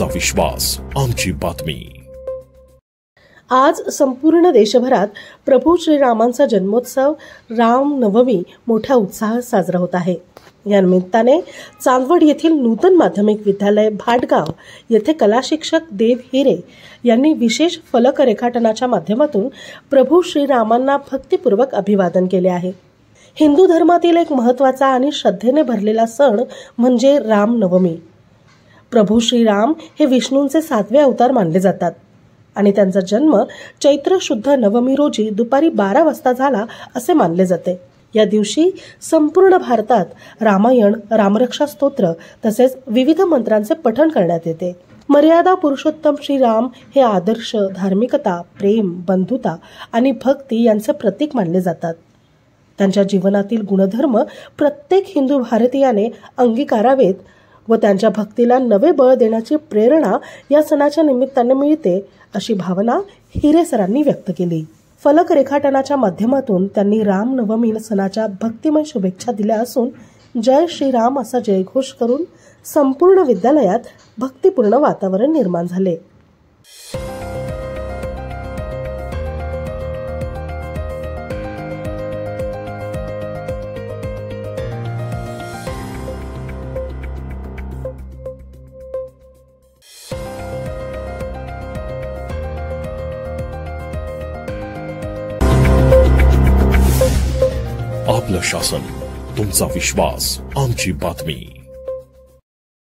तुमचा विश्वास आमची बातमी। आज संपूर्ण देशभरात प्रभू श्रीरामांचा जन्मोत्सव रामनवमी मोठ्या उत्साहात साजरा होत आहे। या निमित्ताने चांदवड येथील नूतन माध्यमिक विद्यालय भाटगाव येथे कला शिक्षक देव हिरे यांनी विशेष फलक रेखाटनाच्या माध्यमातून प्रभू श्रीरामांना भक्तिपूर्वक अभिवादन केले आहे। हिंदू धर्मातील एक महत्त्वाचा आणि श्रद्धेने भरलेला सण म्हणजे रामनवमी। प्रभू श्रीराम हे विष्णूंचे 7वे अवतार मानले जातात आणि त्यांचा जन्म चैत्र शुद्ध नवमी रोजी दुपारी 12 वाजता झाला असे मानले जाते। या दिवशी संपूर्ण भारतात रामायण, रामरक्षा स्तोत्र तसेच विविध मंत्रांचे पठण करण्यात येते। मर्यादा पुरुषोत्तम श्रीराम हे आदर्श, धार्मिकता, प्रेम, बंधुता आणि भक्ती यांचे प्रतीक मानले जातात। त्यांच्या जीवनातील गुणधर्म प्रत्येक हिंदू भारतीयाने अंगीकारावेत व त्यांच्या भक्तीला नवे बळ देण्याची प्रेरणा या सणाच्या निमित्ताने मिळते, अशी भावना हिरे सरांनी व्यक्त केली। फलक रेखाटनाच्या माध्यमातून त्यांनी रामनवमी सणाच्या भक्तिमय शुभेच्छा दिल्या असून जय श्रीराम असा जयघोष करून संपूर्ण विद्यालयात भक्तिपूर्ण वातावरण निर्माण झाले। आपलं शासन, तुमचा विश्वास आमची बातमी।